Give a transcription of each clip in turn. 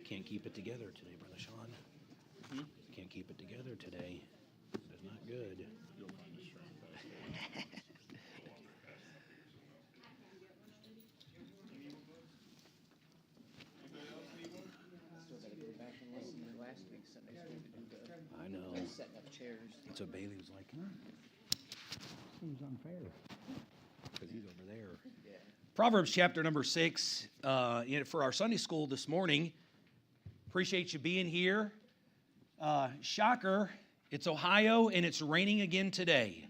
Can't keep it together today, Brother Sean. Can't keep it together today. It's not good. I know. Setting up chairs. So Bailey was like, seems unfair. Because he's over there. Yeah. Proverbs chapter number 6 for our Sunday school this morning. Appreciate you being here. Shocker, it's Ohio and it's raining again today.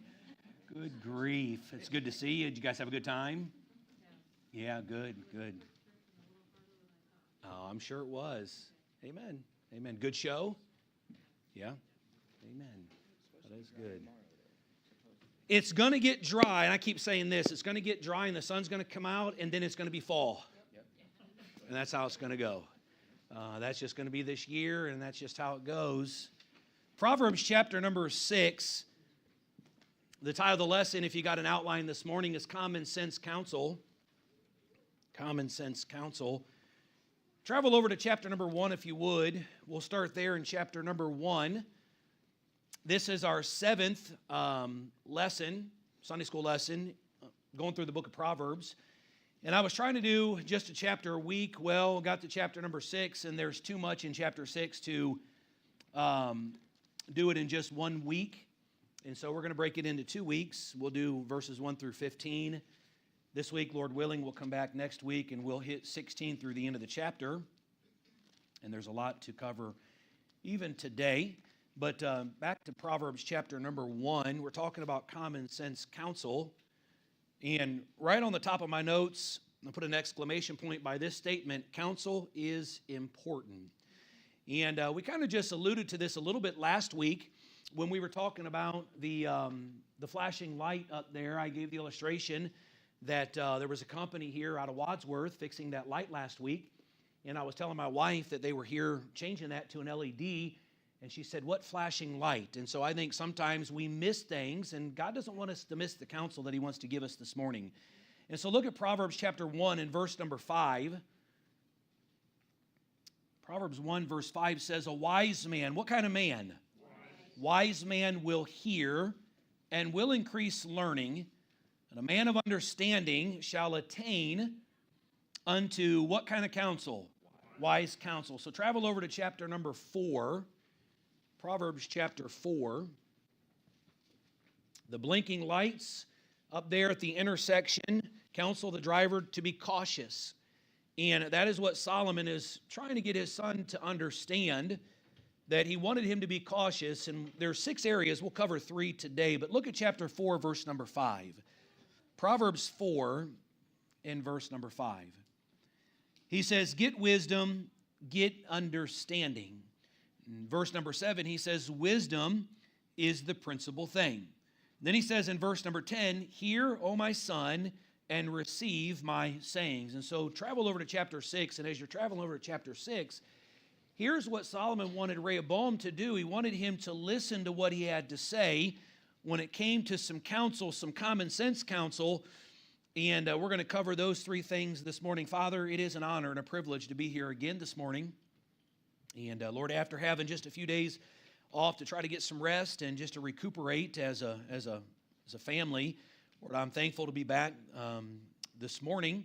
Good grief. It's good to see you. Did you guys have a good time? Yeah, good. Oh, I'm sure it was. Amen. Amen. Good show? Yeah. Amen. That is good. It's going to get dry, and I keep saying this. It's going to get dry, and the sun's going to come out, and then it's going to be fall. And that's how it's going to go. That's just going to be this year, and that's just how it goes. Proverbs chapter number 6. The title of the lesson, if you got an outline this morning, is Common Sense Counsel. Common Sense Counsel. Travel over to chapter number 1 if you would. We'll start there in chapter number 1. This is our 7th lesson, Sunday school lesson, going through the book of Proverbs. And I was trying to do just a chapter a week. Well, got to chapter number 6, and there's too much in chapter 6 to do it in just 1 week. And so we're going to break it into 2 weeks. We'll do verses 1 through 15. This week, Lord willing, we'll come back next week, and we'll hit 16 through the end of the chapter. And there's a lot to cover even today. But back to Proverbs chapter number 1, we're talking about common sense counsel. And right on the top of my notes, I put an exclamation point by this statement: counsel is important. And we kind of just alluded to this a little bit last week when we were talking about the flashing light up there. I gave the illustration that there was a company here out of Wadsworth fixing that light last week. And I was telling my wife that they were here changing that to an LED. And she said, "What flashing light?" And so I think sometimes we miss things, and God doesn't want us to miss the counsel that He wants to give us this morning. And so look at Proverbs chapter 1 and verse number 5. Proverbs 1 verse 5 says, "A wise man," what kind of man? Wise man will hear and will increase learning, and a man of understanding shall attain unto what kind of counsel? Wise counsel. So travel over to chapter number 4. Proverbs chapter 4. The blinking lights up there at the intersection counsel the driver to be cautious. And that is what Solomon is trying to get his son to understand, that he wanted him to be cautious. And there are 6 areas. We'll cover 3 today. But look at chapter 4, verse number 5. Proverbs 4 and verse number 5. He says, "Get wisdom, get understanding." In verse number 7, he says, "Wisdom is the principal thing." Then he says in verse number 10, "Hear, O my son, and receive my sayings." And so travel over to chapter 6, and as you're traveling over to chapter 6, here's what Solomon wanted Rehoboam to do. He wanted him to listen to what he had to say when it came to some counsel, some common sense counsel. And we're going to cover those 3 things this morning. Father, it is an honor and a privilege to be here again this morning. And Lord, after having just a few days off to try to get some rest and just to recuperate as a family, Lord, I'm thankful to be back this morning.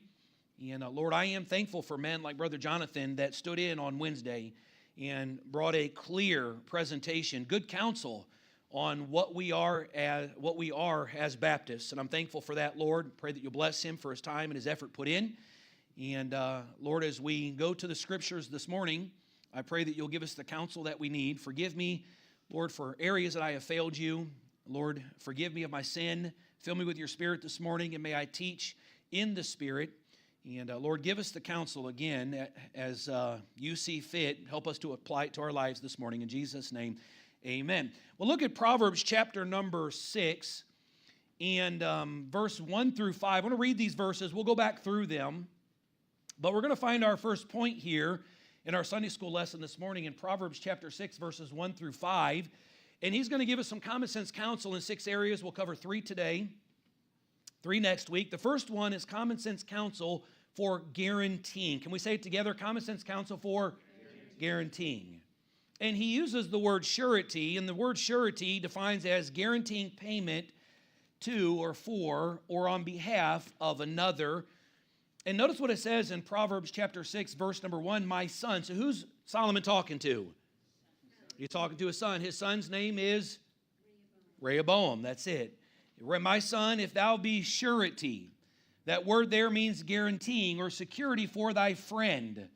And Lord, I am thankful for men like Brother Jonathan that stood in on Wednesday and brought a clear presentation, good counsel on what we are as Baptists. And I'm thankful for that, Lord. Pray that you'll bless him for his time and his effort put in. And Lord, as we go to the scriptures this morning, I pray that you'll give us the counsel that we need. Forgive me, Lord, for areas that I have failed you. Lord, forgive me of my sin. Fill me with your Spirit this morning, and may I teach in the Spirit. And Lord, give us the counsel again as you see fit. Help us to apply it to our lives this morning. In Jesus' name, amen. Well, look at Proverbs chapter number 6 and verse 1 through 5. I want to read these verses. We'll go back through them. But we're going to find our first point here in our Sunday school lesson this morning in Proverbs chapter 6, verses 1 through 5. And he's going to give us some common sense counsel in 6 areas. We'll cover 3 today, 3 next week. The first one is common sense counsel for guaranteeing. Can we say it together? Common sense counsel for guaranteeing. And he uses the word surety, and the word surety defines as guaranteeing payment to or for or on behalf of another. And notice what it says in Proverbs chapter 6, verse number 1, my son. So who's Solomon talking to? He's talking to his son. His son's name is Rehoboam. That's it. My son, if thou be surety. That word there means guaranteeing or security for thy friend.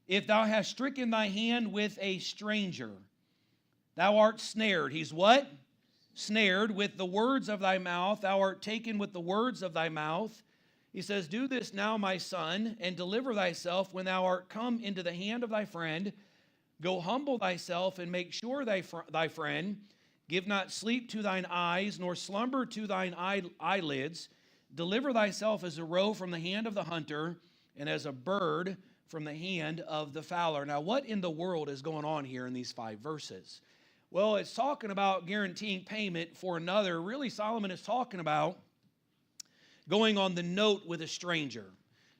If thou hast stricken thy hand with a stranger, thou art snared. He's what? Snared with the words of thy mouth. Thou art taken with the words of thy mouth. He says, do this now, my son, and deliver thyself when thou art come into the hand of thy friend. Go humble thyself and make sure thy friend. Give not sleep to thine eyes, nor slumber to thine eyelids. Deliver thyself as a roe from the hand of the hunter, and as a bird from the hand of the fowler. Now, what in the world is going on here in these 5 verses? Well, it's talking about guaranteeing payment for another. Really, Solomon is talking about going on the note with a stranger.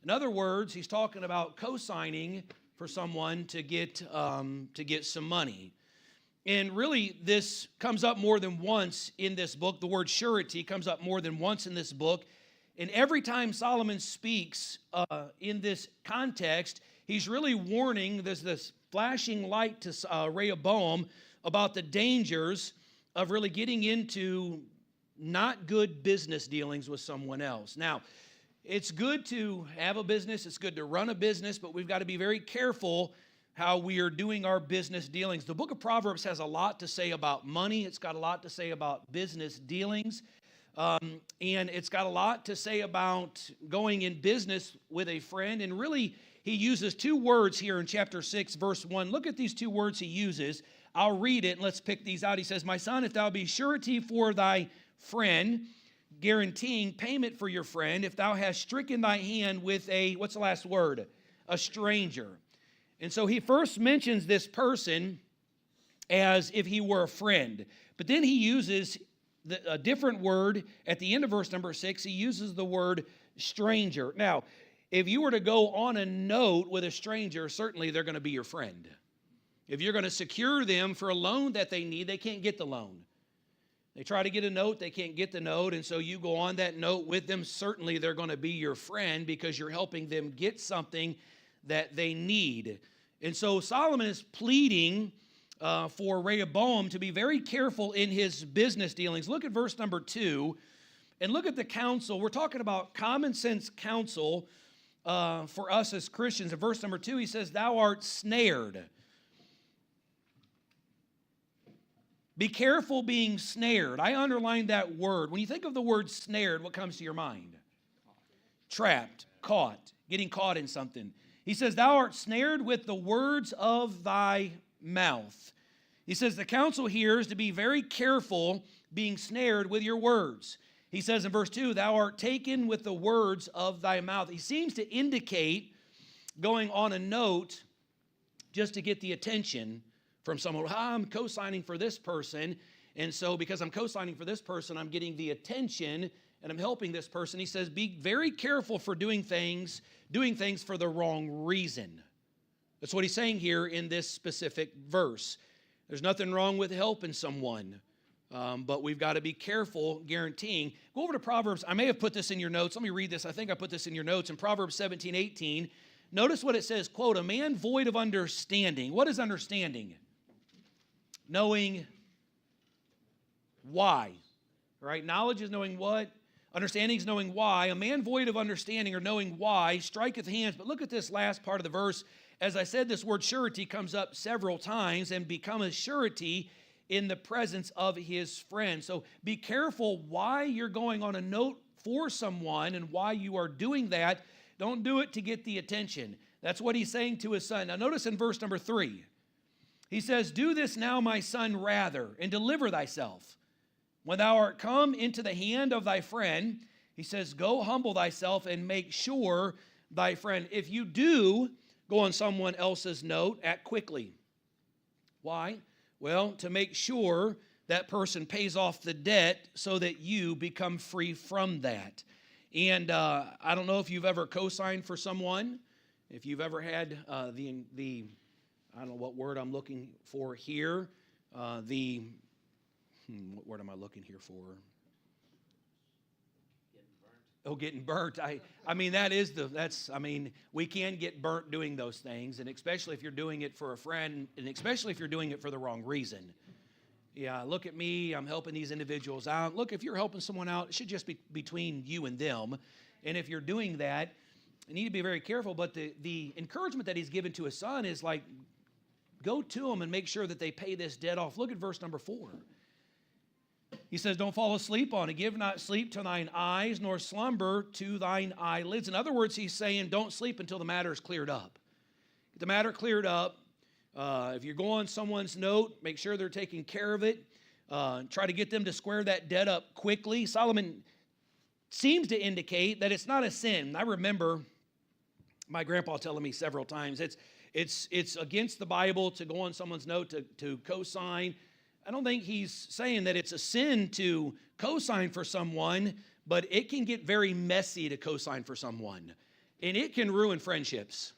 In other words, he's talking about co-signing for someone to get some money. And really, this comes up more than once in this book. The word surety comes up more than once in this book. And every time Solomon speaks in this context, he's really warning, there's this flashing light to Rehoboam about the dangers of really getting into not good business dealings with someone else. Now, it's good to have a business, it's good to run a business, but we've got to be very careful how we are doing our business dealings. The book of Proverbs has a lot to say about money. It's got a lot to say about business dealings. And it's got a lot to say about going in business with a friend. And really, he uses 2 words here in chapter 6, verse 1. Look at these 2 words he uses. I'll read it, and let's pick these out. He says, my son, if thou be surety for thy friend, guaranteeing payment for your friend, if thou hast stricken thy hand with a, what's the last word? A stranger. And so he first mentions this person as if he were a friend. But then he uses a different word at the end of verse number 6. He uses the word stranger. Now, if you were to go on a note with a stranger, certainly they're going to be your friend. If you're going to secure them for a loan that they need, they can't get the loan. They try to get a note, they can't get the note, and so you go on that note with them. Certainly they're going to be your friend because you're helping them get something that they need. And so Solomon is pleading for Rehoboam to be very careful in his business dealings. Look at verse number 2 and look at the counsel. We're talking about common sense counsel for us as Christians. In verse number 2, he says, thou art snared. Be careful being snared. I underlined that word. When you think of the word snared, what comes to your mind? Trapped, caught, getting caught in something. He says, thou art snared with the words of thy mouth. He says the counsel here is to be very careful being snared with your words. He says in verse 2, thou art taken with the words of thy mouth. He seems to indicate going on a note just to get the attention from someone. I'm co-signing for this person, and so because I'm co-signing for this person, I'm getting the attention and I'm helping this person. He says, be very careful for doing things for the wrong reason. That's what he's saying here in this specific verse. There's nothing wrong with helping someone, but we've got to be careful guaranteeing. Go over to Proverbs. I may have put this in your notes. Let me read this. I think I put this in your notes. In Proverbs 17:18, notice what it says, quote, a man void of understanding. What is understanding? Knowing why, right? Knowledge is knowing what. Understanding is knowing why. A man void of understanding or knowing why striketh hands. But look at this last part of the verse. As I said, this word surety comes up several times and become a surety in the presence of his friend. So be careful why you're going on a note for someone and why you are doing that, Don't do it to get the attention. That's what he's saying to his son. Now notice in verse number 3, he says, do this now, my son, rather, and deliver thyself. When thou art come into the hand of thy friend, he says, go humble thyself and make sure thy friend. If you do go on someone else's note, act quickly. Why? Well, to make sure that person pays off the debt so that you become free from that. And I don't know if you've ever co-signed for someone, if you've ever had the I don't know what word I'm looking for here, what word am I looking here for? Getting burnt. I mean, we can get burnt doing those things, and especially if you're doing it for a friend, and especially if you're doing it for the wrong reason. Yeah, look at me, I'm helping these individuals out. Look, if you're helping someone out, it should just be between you and them. And if you're doing that, you need to be very careful, but the encouragement that he's given to his son is like, go to them and make sure that they pay this debt off. Look at verse number 4. He says, don't fall asleep on it. Give not sleep to thine eyes, nor slumber to thine eyelids. In other words, he's saying, don't sleep until the matter is cleared up. Get the matter cleared up. If you're going on someone's note, make sure they're taking care of it. Try to get them to square that debt up quickly. Solomon seems to indicate that it's not a sin. I remember my grandpa telling me several times, it's against the Bible to go on someone's note to co-sign. I don't think he's saying that it's a sin to co-sign for someone, but it can get very messy to co-sign for someone. And it can ruin friendships.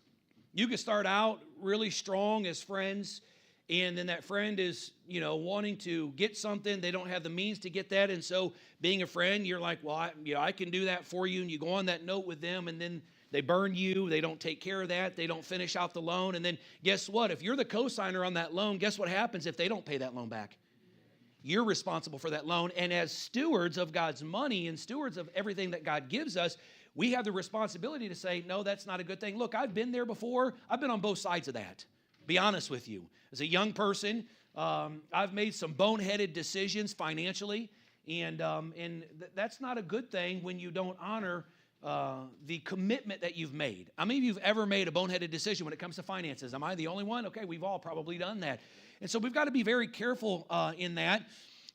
You can start out really strong as friends, and then that friend is, wanting to get something. They don't have the means to get that. And so being a friend, you're like, well, I can do that for you. And you go on that note with them, and then they burn you. They don't take care of that. They don't finish out the loan. And then guess what? If you're the co-signer on that loan, guess what happens if they don't pay that loan back? You're responsible for that loan. And as stewards of God's money and stewards of everything that God gives us, we have the responsibility to say, no, that's not a good thing. Look, I've been there before. I've been on both sides of that. Be honest with you. As a young person, I've made some boneheaded decisions financially. And that's not a good thing when you don't honor the commitment that you've made. How many of you have ever made a boneheaded decision when it comes to finances? Am I the only one? Okay, we've all probably done that. And so we've got to be very careful in that.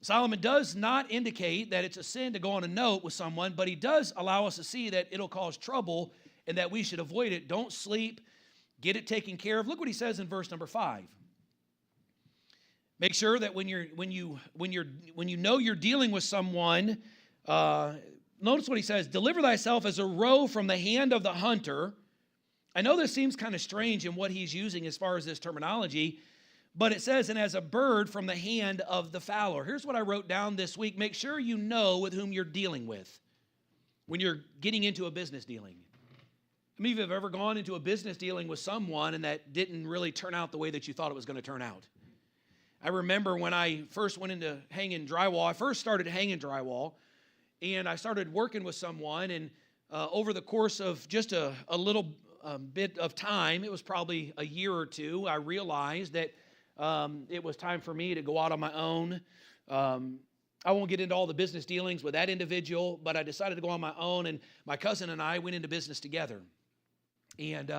Solomon does not indicate that it's a sin to go on a note with someone, but he does allow us to see that it'll cause trouble and that we should avoid it. Don't sleep. Get it taken care of. Look what he says in verse number 5. Make sure that when you know you're dealing with someone, notice what he says, deliver thyself as a roe from the hand of the hunter. I know this seems kind of strange in what he's using as far as this terminology, but it says, and as a bird from the hand of the fowler. Here's what I wrote down this week. Make sure you know with whom you're dealing with when you're getting into a business dealing. How many of you have ever gone into a business dealing with someone and that didn't really turn out the way that you thought it was going to turn out? I remember when I first went into hanging drywall, I first started hanging drywall, and I started working with someone, and over the course of just a little bit of time, it was probably a year or two, I realized that it was time for me to go out on my own. I won't get into all the business dealings with that individual, but I decided to go on my own, and my cousin and I went into business together. And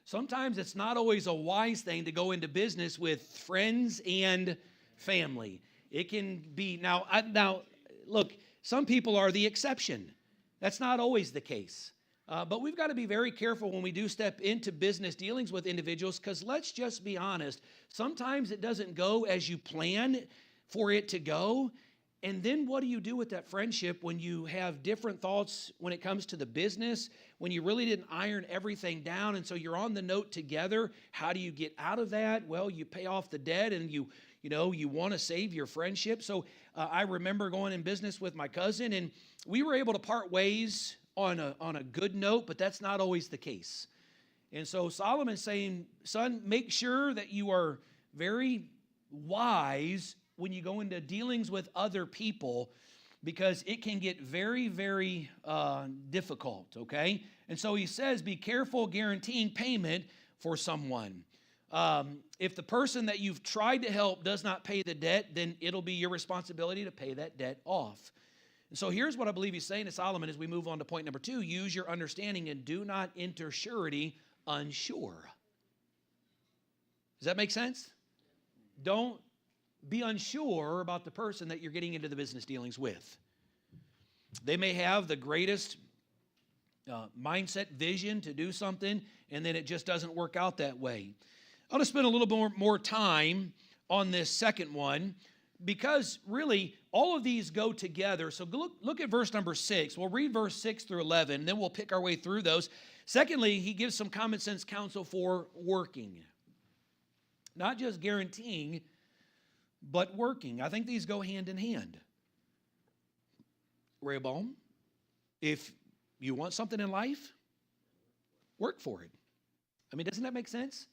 sometimes it's not always a wise thing to go into business with friends and family. It can be, now look, some people are the exception. That's not always the case. But we've got to be very careful when we do step into business dealings with individuals, because let's just be honest, sometimes it doesn't go as you plan for it to go. And then what do you do with that friendship when you have different thoughts when it comes to the business, when you really didn't iron everything down, and so you're on the note together? How do you get out of that? Well, you pay off the debt, and you want to save your friendship. So I remember going in business with my cousin, and we were able to part ways on a good note, but that's not always the case. And so Solomon's saying, son, make sure that you are very wise when you go into dealings with other people, because it can get very, very difficult, okay? And so he says, be careful guaranteeing payment for someone. If the person that you've tried to help does not pay the debt, then it'll be your responsibility to pay that debt off. And so here's what I believe he's saying to Solomon as we move on to point number 2. Use your understanding and do not enter surety unsure. Does that make sense? Don't be unsure about the person that you're getting into the business dealings with. They may have the greatest mindset, vision to do something, and then it just doesn't work out that way. I want to spend a little more time on this second one, because really all of these go together. So look at verse number 6. We'll read verse 6 through 11, and then we'll pick our way through those. Secondly, he gives some common sense counsel for working. Not just guaranteeing, but working. I think these go hand in hand. Rehoboam, if you want something in life, work for it. I mean, doesn't that make sense?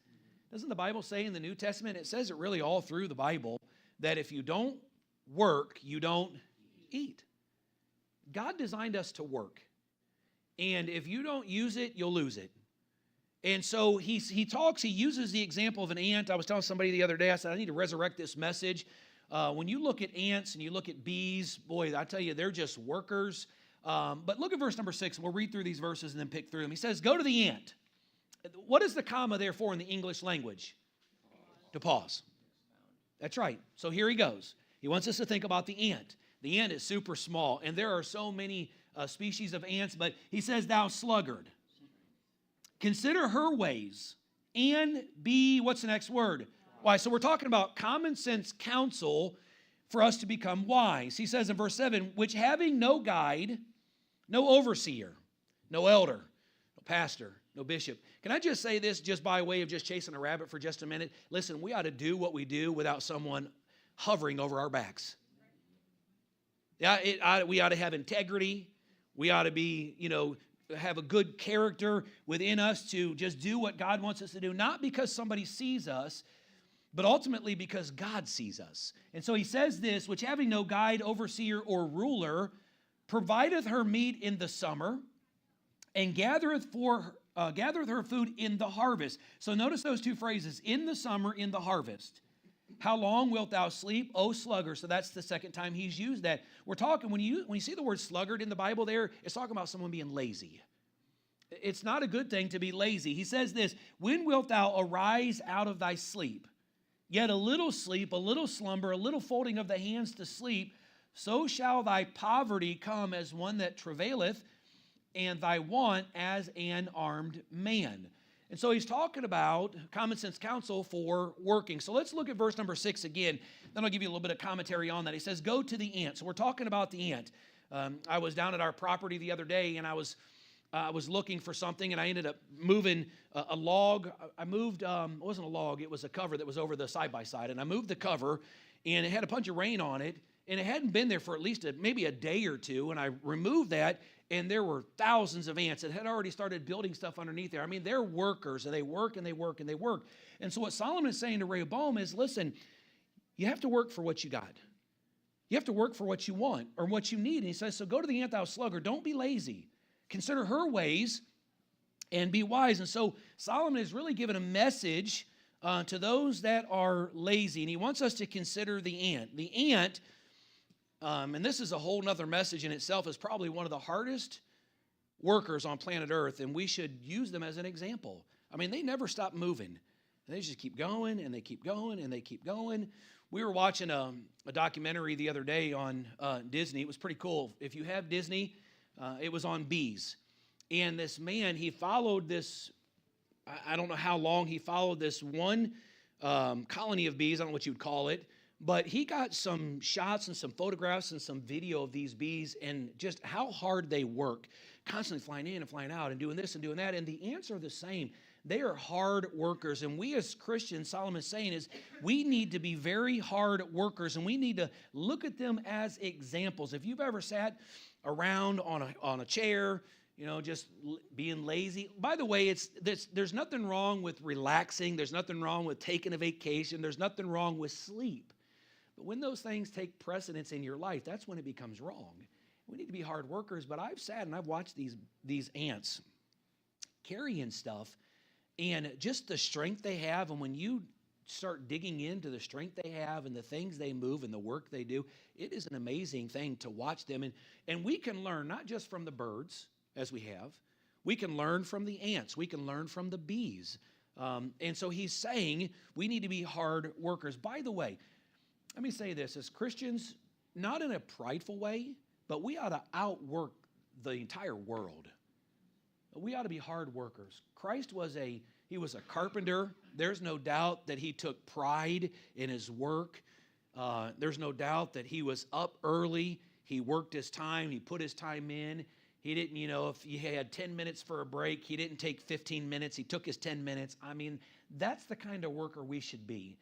Doesn't the Bible say in the New Testament, it says it really all through the Bible, that if you don't work, you don't eat. God designed us to work. And if you don't use it, you'll lose it. And so he uses the example of an ant. I was telling somebody the other day, I said, I need to resurrect this message. When you look at ants and you look at bees, boy, I tell you, they're just workers. But look at verse number 6, and we'll read through these verses and then pick through them. He says, go to the ant. What is the comma there for in the English language? To pause. That's right. So here he goes. He wants us to think about the ant. The ant is super small, and there are so many species of ants, but he says, thou sluggard, consider her ways, and be, what's the next word? Why? So we're talking about common sense counsel for us to become wise. He says in verse 7, which having no guide, no overseer, no elder, no pastor, no bishop. Can I just say this just by way of just chasing a rabbit for just a minute? Listen, we ought to do what we do without someone hovering over our backs. Yeah, we ought to have integrity. We ought to be, have a good character within us to just do what God wants us to do, not because somebody sees us, but ultimately because God sees us. And so he says this, which having no guide, overseer, or ruler, provideth her meat in the summer, and gathereth her food in the harvest. So notice those two phrases, in the summer, in the harvest. How long wilt thou sleep, O sluggard? So that's the second time he's used that. We're talking, when you see the word sluggard in the Bible there, it's talking about someone being lazy. It's not a good thing to be lazy. He says this, when wilt thou arise out of thy sleep? Yet a little sleep, a little slumber, a little folding of the hands to sleep, so shall thy poverty come as one that travaileth, and thy want as an armed man. And so he's talking about common sense counsel for working. So let's look at verse number 6 again. Then I'll give you a little bit of commentary on that. He says, go to the ant. So we're talking about the ant. I was down at our property the other day, and I was looking for something, and I ended up moving a log. I moved, it wasn't a log, it was a cover that was over the side-by-side. And I moved the cover, and it had a bunch of rain on it, and it hadn't been there for at least maybe a day or two. And I removed that, and there were thousands of ants that had already started building stuff underneath there. I mean, they're workers, and they work, and they work, and they work. And so what Solomon is saying to Rehoboam is, listen, you have to work for what you got. You have to work for what you want or what you need. And he says, so go to the ant, thou sluggard. Don't be lazy. Consider her ways and be wise. And so Solomon is really giving a message to those that are lazy. And he wants us to consider the ant. The ant, and this is a whole nother message in itself, is probably one of the hardest workers on planet Earth. And we should use them as an example. I mean, they never stop moving. And they just keep going, and they keep going, and they keep going. We were watching a documentary the other day on Disney. It was pretty cool. If you have Disney, it was on bees. And this man, he followed this, I don't know how long he followed this one colony of bees. I don't know what you would call it. But he got some shots and some photographs and some video of these bees and just how hard they work, constantly flying in and flying out and doing this and doing that. And the ants are the same. They are hard workers. And we as Christians, Solomon's saying, is we need to be very hard workers, and we need to look at them as examples. If you've ever sat around on a chair, just being lazy. By the way, there's nothing wrong with relaxing. There's nothing wrong with taking a vacation. There's nothing wrong with sleep. But when those things take precedence in your life, that's when it becomes wrong. We need to be hard workers, but I've sat and I've watched these ants carrying stuff, and just the strength they have, and when you start digging into the strength they have and the things they move and the work they do, it is an amazing thing to watch them. And we can learn not just from the birds, as we have. We can learn from the ants. We can learn from the bees. And so he's saying we need to be hard workers. By the way, let me say this. As Christians, not in a prideful way, but we ought to outwork the entire world. We ought to be hard workers. Christ he was a carpenter. There's no doubt that he took pride in his work. There's no doubt that he was up early. He worked his time. He put his time in. He didn't, if he had 10 minutes for a break, he didn't take 15 minutes. He took his 10 minutes. I mean, that's the kind of worker we should be.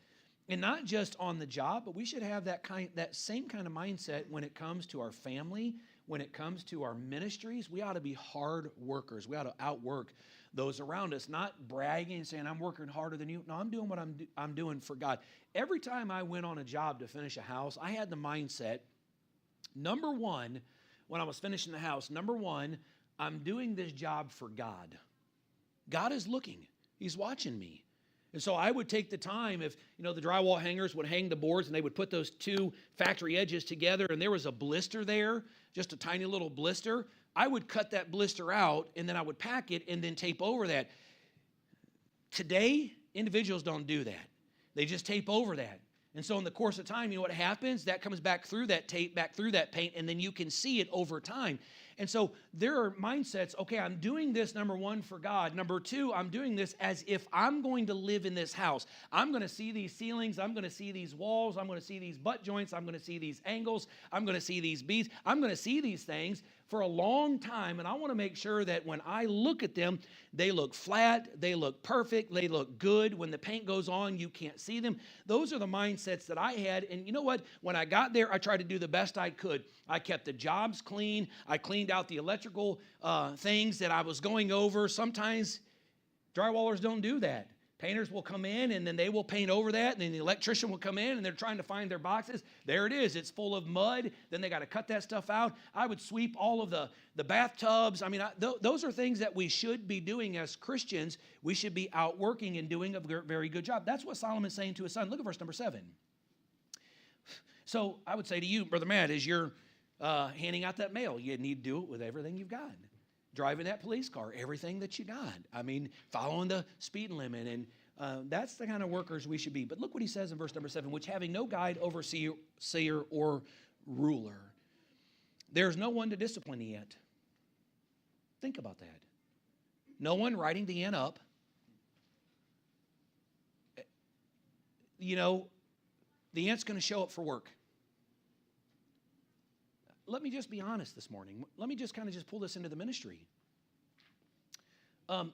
And not just on the job, but we should have that same kind of mindset when it comes to our family, when it comes to our ministries. We ought to be hard workers. We ought to outwork those around us, not bragging and saying, I'm working harder than you. No, I'm doing what I'm doing for God. Every time I went on a job to finish a house, I had the mindset, number one, when I was finishing the house, number one, I'm doing this job for God. God is looking. He's watching me. And so I would take the time if, the drywall hangers would hang the boards and they would put those two factory edges together and there was a blister there, just a tiny little blister, I would cut that blister out and then I would pack it and then tape over that. Today, individuals don't do that. They just tape over that. And so in the course of time, you know what happens? That comes back through that tape, back through that paint, and then you can see it over time. And so there are mindsets, okay, I'm doing this, number one, for God. Number two, I'm doing this as if I'm going to live in this house. I'm going to see these ceilings. I'm going to see these walls. I'm going to see these butt joints. I'm going to see these angles. I'm going to see these beads. I'm going to see these things for a long time, and I want to make sure that when I look at them, they look flat, they look perfect, they look good. When the paint goes on, you can't see them. Those are the mindsets that I had, and you know what? When I got there, I tried to do the best I could. I kept the jobs clean. I cleaned out the electrical things that I was going over. Sometimes drywallers don't do that. Painters will come in and then they will paint over that, and then the electrician will come in and they're trying to find their boxes. There it is. It's full of mud. Then they got to cut that stuff out. I would sweep all of the bathtubs. I mean, those are things that we should be doing as Christians. We should be out working and doing a very good job. That's what Solomon's saying to his son. Look at verse number 7. So I would say to you, Brother Matt, as you're handing out that mail, you need to do it with everything you've got. Driving that police car, everything that you got. I mean, following the speed limit. And that's the kind of workers we should be. But look what he says in verse number 7, which having no guide, overseer, or ruler, there's no one to discipline the ant. Think about that. No one writing the ant up. The ant's going to show up for work. Let me just be honest this morning. Let me just pull this into the ministry.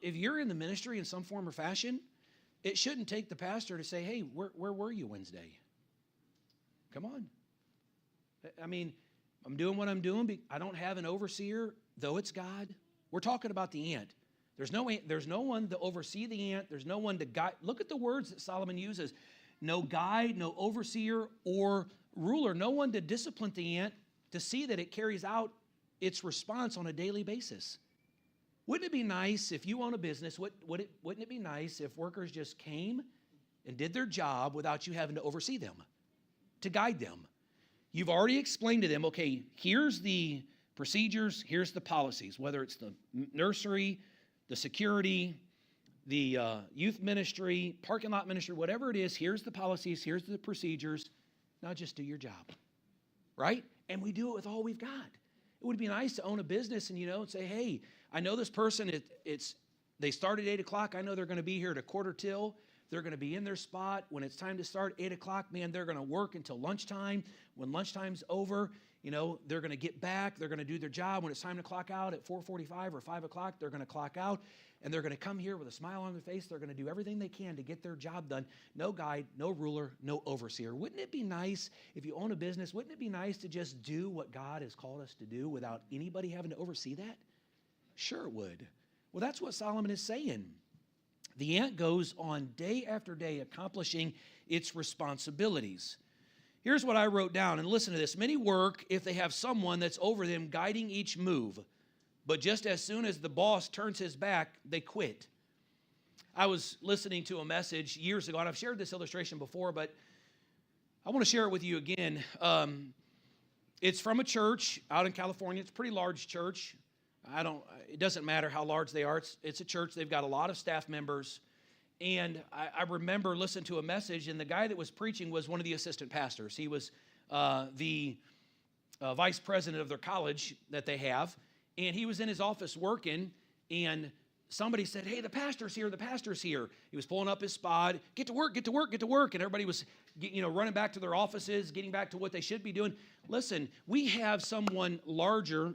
If you're in the ministry in some form or fashion, it shouldn't take the pastor to say, hey, where were you Wednesday? Come on. I mean, I'm doing what I'm doing. I don't have an overseer, though it's God. We're talking about the ant. There's no one to oversee the ant. There's no one to guide. Look at the words that Solomon uses. No guide, no overseer or ruler. No one to discipline the ant to see that it carries out its response on a daily basis. Wouldn't it be nice if you own a business, wouldn't it be nice if workers just came and did their job without you having to oversee them, to guide them? You've already explained to them, okay, here's the procedures, here's the policies, whether it's the nursery, the security, the youth ministry, parking lot ministry, whatever it is, here's the policies, here's the procedures. Now just do your job, right? And we do it with all we've got. It would be nice to own a business and, and say, hey, I know this person, they start at 8 o'clock. I know they're going to be here at a quarter till. They're going to be in their spot. When it's time to start, 8 o'clock, man, they're going to work until lunchtime. When lunchtime's over, they're going to get back. They're going to do their job. When it's time to clock out at 4:45 or 5 o'clock, they're going to clock out. And they're going to come here with a smile on their face. They're going to do everything they can to get their job done. No guide, no ruler, no overseer. Wouldn't it be nice if you own a business? Wouldn't it be nice to just do what God has called us to do without anybody having to oversee that? Sure it would. Well, that's what Solomon is saying. The ant goes on day after day accomplishing its responsibilities. Here's what I wrote down, and listen to this. Many work if they have someone that's over them guiding each move. But just as soon as the boss turns his back, they quit. I was listening to a message years ago, and I've shared this illustration before, but I want to share it with you again. It's from a church out in California. It's a pretty large church. It doesn't matter how large they are. It's a church. They've got a lot of staff members. And I remember listening to a message, and the guy that was preaching was one of the assistant pastors. He was the vice president of their college that they have. And he was in his office working, and somebody said, "Hey, the pastor's here, the pastor's here." He was pulling up his spot, "Get to work, get to work, get to work." And everybody was, running back to their offices, getting back to what they should be doing. Listen, we have someone larger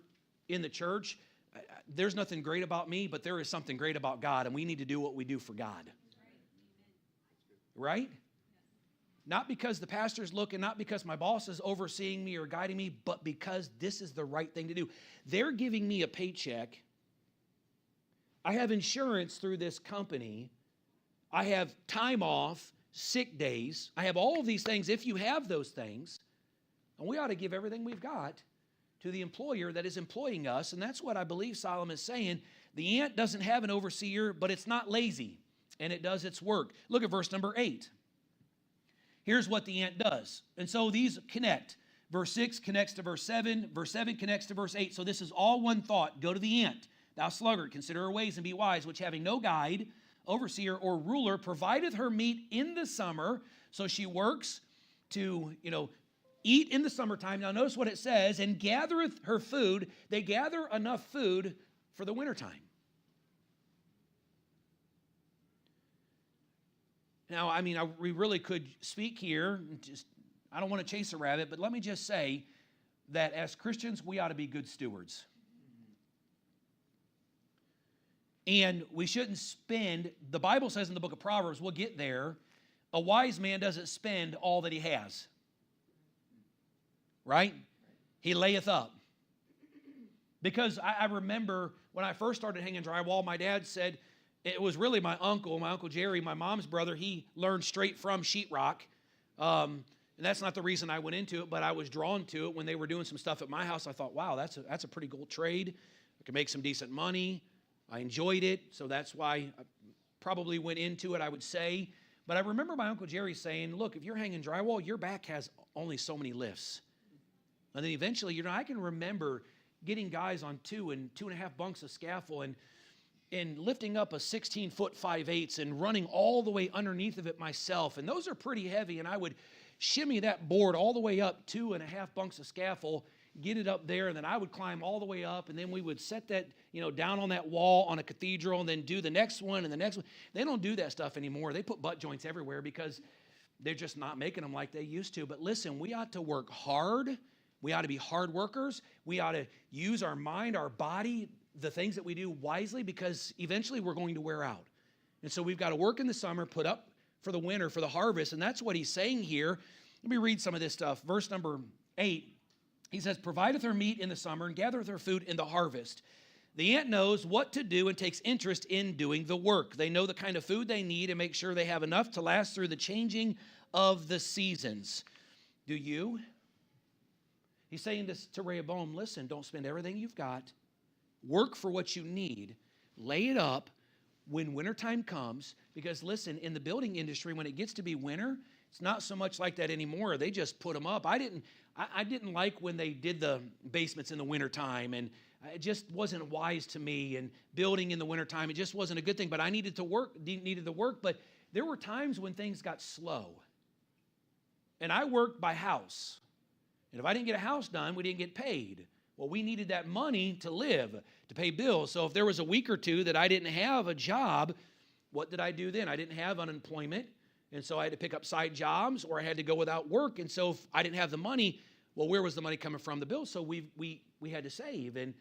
in the church. There's nothing great about me, but there is something great about God, and we need to do what we do for God. Right? Not because the pastor's looking, not because my boss is overseeing me or guiding me, but because this is the right thing to do. They're giving me a paycheck. I have insurance through this company. I have time off, sick days. I have all of these things. If you have those things, and we ought to give everything we've got to the employer that is employing us. And that's what I believe Solomon is saying. The ant doesn't have an overseer, but it's not lazy, and it does its work. Look at verse number 8. Here's what the ant does. And so these connect. Verse 6 connects to verse 7. Verse 7 connects to verse 8. So this is all one thought. Go to the ant. Thou sluggard, consider her ways and be wise, which having no guide, overseer, or ruler, provideth her meat in the summer. So she works to, eat in the summertime. Now notice what it says, and gathereth her food. They gather enough food for the wintertime. Now, we really could speak here. I don't want to chase a rabbit, but let me just say that as Christians, we ought to be good stewards. And we shouldn't spend, the Bible says in the book of Proverbs, we'll get there, a wise man doesn't spend all that he has. Right? He layeth up. Because I remember when I first started hanging drywall, my dad said, it was really my Uncle Jerry, my mom's brother. He learned straight from sheetrock. And that's not the reason I went into it, but I was drawn to it when they were doing some stuff at my house. I thought, wow, that's a pretty cool trade. I could make some decent money. I enjoyed it, so that's why I probably went into it, I would say. But I remember my Uncle Jerry saying, look, if you're hanging drywall, your back has only so many lifts. And then eventually, I can remember getting guys on 2 and 2.5 bunks of scaffold and lifting up a 16-foot 5/8 and running all the way underneath of it myself. And those are pretty heavy, and I would shimmy that board all the way up 2.5 bunks of scaffold, get it up there, and then I would climb all the way up, and then we would set that, down on that wall on a cathedral, and then do the next one and the next one. They don't do that stuff anymore. They put butt joints everywhere because they're just not making them like they used to. But listen, we ought to work hard. We ought to be hard workers. We ought to use our mind, our body, the things that we do wisely, because eventually we're going to wear out. And so we've got to work in the summer, put up for the winter, for the harvest, and that's what he's saying here. Let me read some of this stuff. Verse number 8. He says, provideth her meat in the summer and gathereth her food in the harvest. The ant knows what to do and takes interest in doing the work. They know the kind of food they need and make sure they have enough to last through the changing of the seasons. Do you? He's saying this to Rehoboam, listen, don't spend everything you've got. Work for what you need. Lay it up when wintertime comes. Because listen, in the building industry, when it gets to be winter, it's not so much like that anymore. They just put them up. I didn't like when they did the basements in the wintertime, and it just wasn't wise to me. And building in the wintertime, it just wasn't a good thing. But I needed the work. But there were times when things got slow. And I worked by house. And if I didn't get a house done, we didn't get paid. Well, we needed that money to live, to pay bills. So if there was a week or two that I didn't have a job, what did I do then? I didn't have unemployment. And so I had to pick up side jobs, or I had to go without work. And so if I didn't have the money, well, where was the money coming from? The bills. So we had to save. And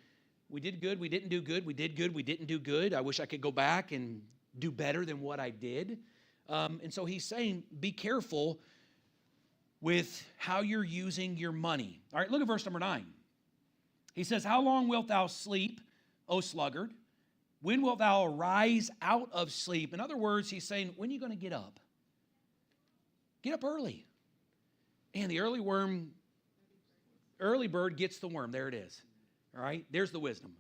we did good. We didn't do good. We did good. We didn't do good. I wish I could go back and do better than what I did. And so he's saying, be careful with how you're using your money. All right, look at verse number 9. He says, how long wilt thou sleep, O sluggard? When wilt thou arise out of sleep? In other words, he's saying, when are you going to get up? Get up early. And the early bird gets the worm. There it is. All right, there's the wisdom.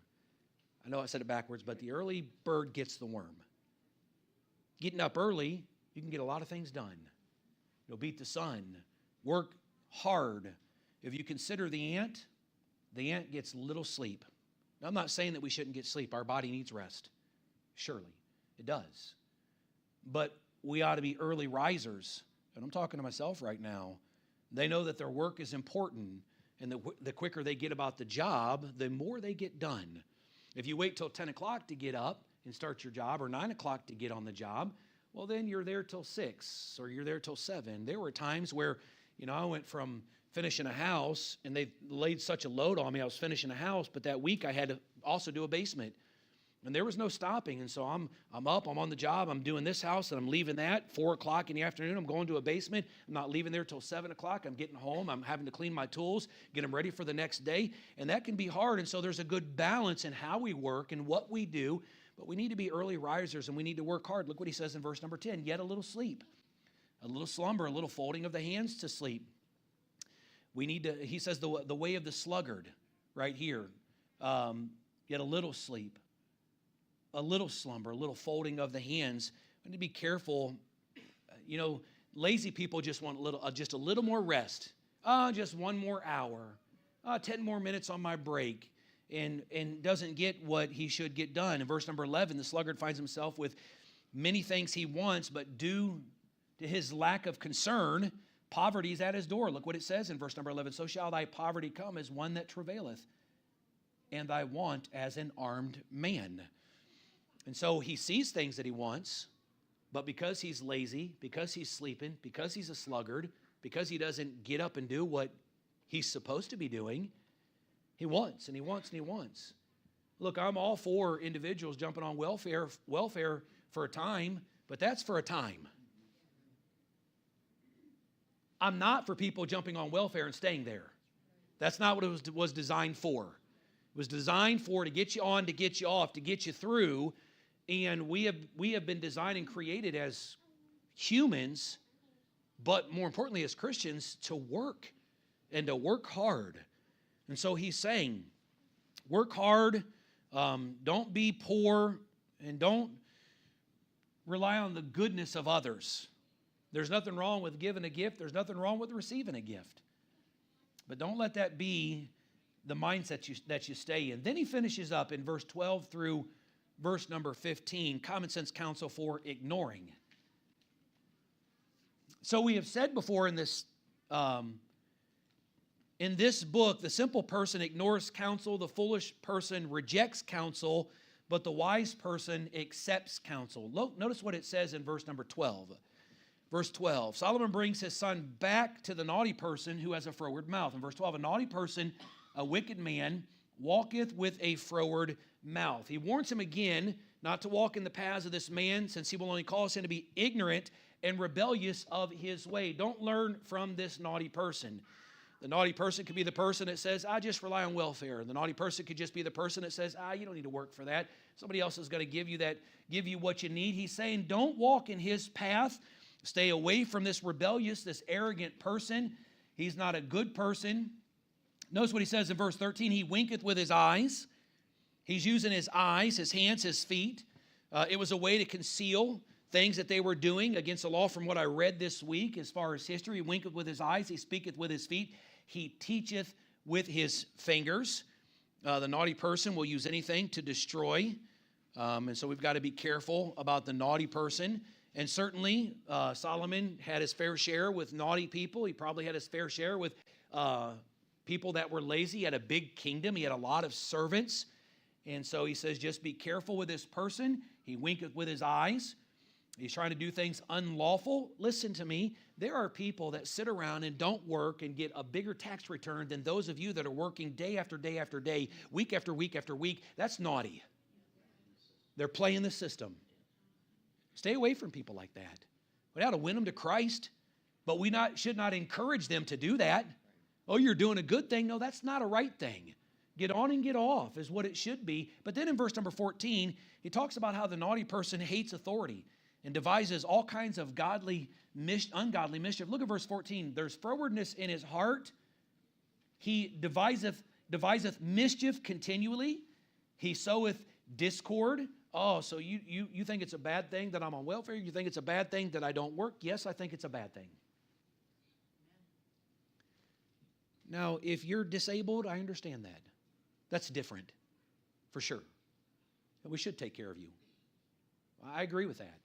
I know I said it backwards, but the early bird gets the worm. Getting up early, you can get a lot of things done. You'll beat the sun. Work hard. If you consider the ant gets little sleep. Now, I'm not saying that we shouldn't get sleep. Our body needs rest. Surely, it does. But we ought to be early risers. And I'm talking to myself right now. They know that their work is important. And the quicker they get about the job, the more they get done. If you wait till 10 o'clock to get up and start your job, or 9 o'clock to get on the job, well, then you're there till 6, or you're there till 7. There were times where, I went from finishing a house, and they laid such a load on me. I was finishing a house, but that week I had to also do a basement. And there was no stopping. And so I'm up, I'm on the job, I'm doing this house, and I'm leaving that. 4 o'clock in the afternoon, I'm going to a basement. I'm not leaving there till 7 o'clock. I'm getting home. I'm having to clean my tools, get them ready for the next day. And that can be hard. And so there's a good balance in how we work and what we do. But we need to be early risers, and we need to work hard. Look what he says in verse number 10. Yet a little sleep, a little slumber, a little folding of the hands to sleep. We need to, he says, the way of the sluggard right here. Yet a little sleep, a little slumber, a little folding of the hands. We need to be careful. Lazy people just want just a little more rest. Just 1 more hour. 10 more minutes on my break. And doesn't get what he should get done. In verse number 11, the sluggard finds himself with many things he wants, but due to his lack of concern, poverty is at his door. Look what it says in verse number 11. So shall thy poverty come as one that travaileth, and thy want as an armed man. And so he sees things that he wants, but because he's lazy, because he's sleeping, because he's a sluggard, because he doesn't get up and do what he's supposed to be doing, he wants and he wants and he wants. Look, I'm all for individuals jumping on welfare for a time, but that's for a time. I'm not for people jumping on welfare and staying there. That's not what it was designed for. It was designed for to get you on, to get you off, to get you through. And we have been designed and created as humans, but more importantly as Christians, to work and to work hard. And so he's saying, work hard, don't be poor, and don't rely on the goodness of others. There's nothing wrong with giving a gift. There's nothing wrong with receiving a gift. But don't let that be the mindset that you stay in. Then he finishes up in verse 12 through verse number 15, common sense counsel for ignoring. So we have said before in this book, the simple person ignores counsel, the foolish person rejects counsel, but the wise person accepts counsel. Notice what it says in verse number 12. Verse 12, Solomon brings his son back to the naughty person who has a froward mouth. In verse 12, a naughty person, a wicked man, walketh with a froward mouth. He warns him again not to walk in the paths of this man, since he will only cause him to be ignorant and rebellious of his way. Don't learn from this naughty person. The naughty person could be the person that says, I just rely on welfare. The naughty person could just be the person that says, you don't need to work for that. Somebody else is going to give you what you need. He's saying, don't walk in his path. Stay away from this rebellious, this arrogant person. He's not a good person. Notice what he says in verse 13. He winketh with his eyes. He's using his eyes, his hands, his feet. It was a way to conceal things that they were doing against the law from what I read this week as far as history. He winketh with his eyes. He speaketh with his feet. He teacheth with his fingers. The naughty person will use anything to destroy. And so we've got to be careful about the naughty person. And certainly, Solomon had his fair share with naughty people. He probably had his fair share with people that were lazy. He had a big kingdom. He had a lot of servants. And so he says, just be careful with this person. He winketh with his eyes. He's trying to do things unlawful. Listen to me. There are people that sit around and don't work and get a bigger tax return than those of you that are working day after day after day, week after week after week. That's naughty. They're playing the system. Stay away from people like that. We ought to win them to Christ, but we should not encourage them to do that. Oh, you're doing a good thing. No, that's not a right thing. Get on and get off is what it should be. But then in verse number 14, he talks about how the naughty person hates authority and devises all kinds of ungodly mischief. Look at verse 14. There's frowardness in his heart. He deviseth mischief continually. He soweth discord Oh, so you think it's a bad thing that I'm on welfare? You think it's a bad thing that I don't work? Yes, I think it's a bad thing. Now, if you're disabled, I understand that. That's different, for sure. And we should take care of you. I agree with that.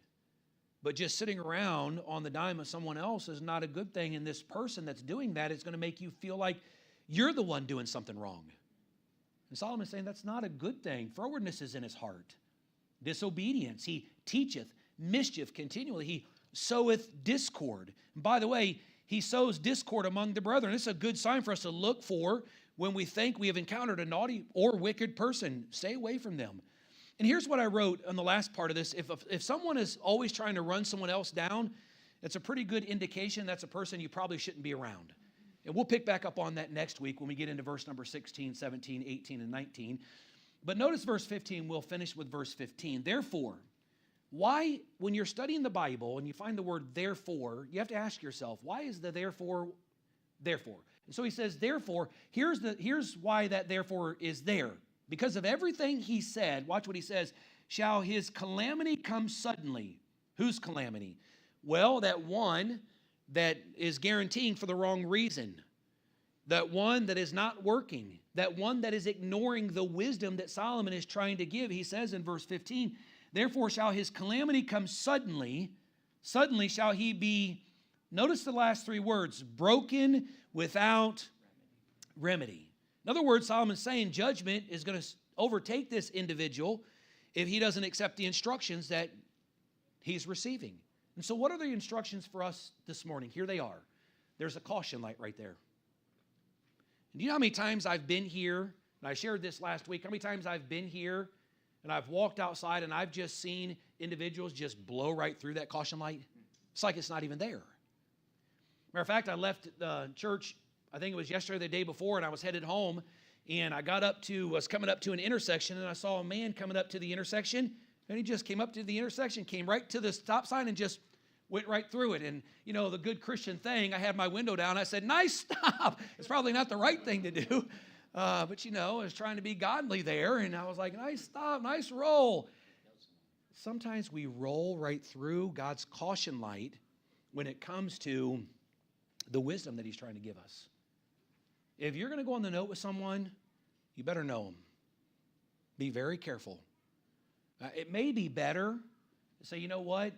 But just sitting around on the dime of someone else is not a good thing, and this person that's doing that is going to make you feel like you're the one doing something wrong. And Solomon's saying that's not a good thing. Frowardness is in his heart. Disobedience. He teacheth mischief continually. He soweth discord. And by the way, he sows discord among the brethren. It's a good sign for us to look for when we think we have encountered a naughty or wicked person. Stay away from them. And here's what I wrote on the last part of this. If someone is always trying to run someone else down, it's a pretty good indication that's a person you probably shouldn't be around. And we'll pick back up on that next week when we get into verse number 16, 17, 18, and 19. But notice verse 15. We'll finish with verse 15. Therefore, why, when you're studying the Bible and you find the word therefore, you have to ask yourself, why is the therefore? And so he says, therefore, here's why that therefore is there. Because of everything he said, watch what he says, shall his calamity come suddenly? Whose calamity? Well, that one that is guaranteeing for the wrong reason. That one that is not working. That one that is ignoring the wisdom that Solomon is trying to give. He says in verse 15, therefore shall his calamity come suddenly. Suddenly shall he be, notice the last three words, broken without remedy. In other words, Solomon's saying judgment is going to overtake this individual if he doesn't accept the instructions that he's receiving. And so what are the instructions for us this morning? Here they are. There's a caution light right there. And do you know how many times I've been here, and I shared this last week, how many times I've been here and I've walked outside and I've just seen individuals just blow right through that caution light? It's like it's not even there. Matter of fact, I left the church, I think it was yesterday or the day before, and I was headed home, and I was coming up to an intersection, and I saw a man coming up to the intersection, and he just came up to the intersection, came right to the stop sign, and just went right through it. And, you know, the good Christian thing, I had my window down. I said, nice stop. It's probably not the right thing to do, but, you know, I was trying to be godly there, and I was like, nice stop, nice roll. Sometimes we roll right through God's caution light when it comes to the wisdom that he's trying to give us. If you're going to go on the note with someone, you better know them. Be very careful. It may be better to say, you know what,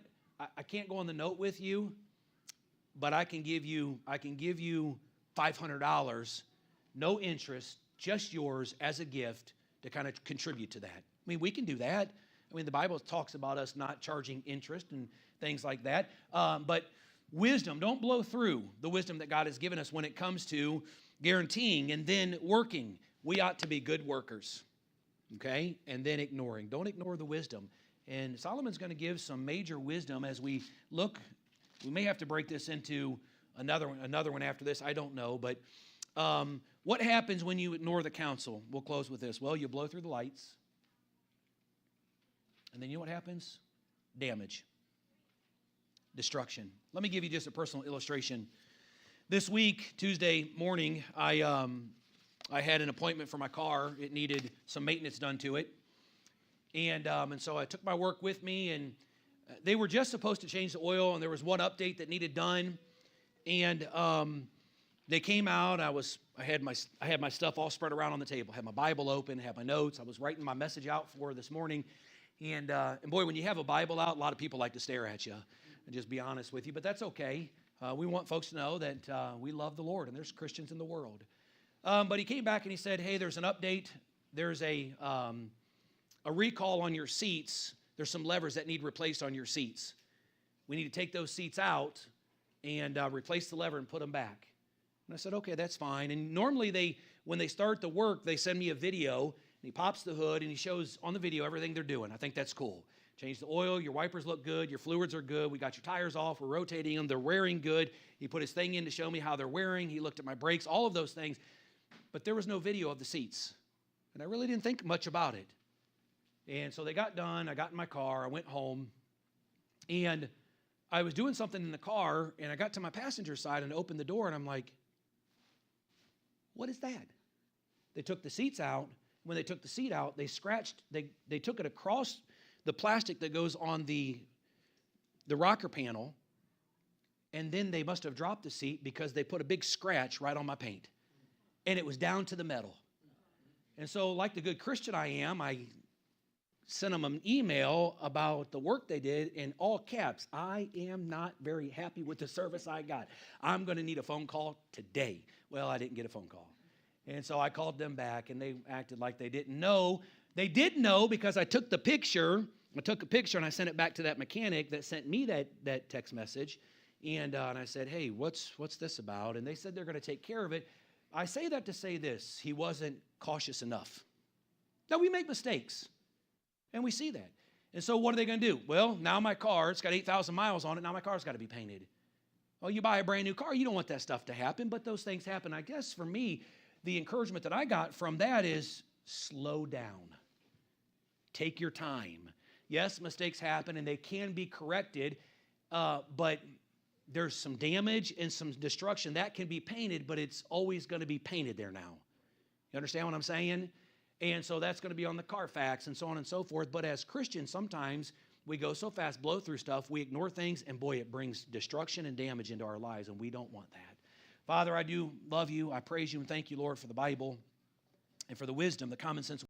I can't go on the note with you, but I can give you $500, no interest, just yours as a gift to kind of contribute to that. I mean, we can do that. I mean, the Bible talks about us not charging interest and things like that. But wisdom, don't blow through the wisdom that God has given us when it comes to guaranteeing and then working. We ought to be good workers, okay? And then ignoring. Don't ignore the wisdom. And Solomon's going to give some major wisdom as we look. We may have to break this into another one after this. I don't know. But what happens when you ignore the counsel? We'll close with this. Well, you blow through the lights. And then you know what happens? Damage. Destruction. Let me give you just a personal illustration. This week, Tuesday morning, I had an appointment for my car. It needed some maintenance done to it. And so I took my work with me, and they were just supposed to change the oil, and there was one update that needed done. And they came out. I had my stuff all spread around on the table. I had my Bible open, I had my notes. I was writing my message out for this morning. And boy, when you have a Bible out, a lot of people like to stare at you. And just be honest with you, but that's okay. We want folks to know that we love the Lord, and there's Christians in the world. But he came back and he said, hey, there's an update. There's a recall on your seats. There's some levers that need replaced on your seats. We need to take those seats out and replace the lever and put them back. And I said, okay, that's fine. And normally when they start the work, they send me a video, and he pops the hood and he shows on the video everything they're doing. I think that's cool. Change the oil, your wipers look good, your fluids are good, we got your tires off, we're rotating them, they're wearing good. He put his thing in to show me how they're wearing, he looked at my brakes, all of those things. But there was no video of the seats. And I really didn't think much about it. And so they got done, I got in my car, I went home, and I was doing something in the car, and I got to my passenger side and opened the door, and I'm like, what is that? They took the seats out. When they took the seat out, they took it across the plastic that goes on the rocker panel, and then they must have dropped the seat because they put a big scratch right on my paint. And it was down to the metal. And so, like the good Christian I am, I sent them an email about the work they did in all caps. I am not very happy with the service I got. I'm going to need a phone call today. Well, I didn't get a phone call. And so I called them back, and they acted like they didn't know. They did know because I took the picture. I took a picture, and I sent it back to that mechanic that sent me that text message. And I said, hey, what's this about? And they said they're going to take care of it. I say that to say this. He wasn't cautious enough. Now, we make mistakes, and we see that. And so what are they going to do? Well, now my car, it's got 8,000 miles on it. Now my car's got to be painted. Well, you buy a brand new car, you don't want that stuff to happen, but those things happen. I guess for me, the encouragement that I got from that is slow down. Take your time. Yes, mistakes happen, and they can be corrected, but there's some damage and some destruction that can be painted, but it's always going to be painted there now. You understand what I'm saying? And so that's going to be on the Carfax and so on and so forth. But as Christians, sometimes we go so fast, blow through stuff, we ignore things, and boy, it brings destruction and damage into our lives, and we don't want that. Father, I do love you. I praise you and thank you, Lord, for the Bible and for the wisdom, the common sense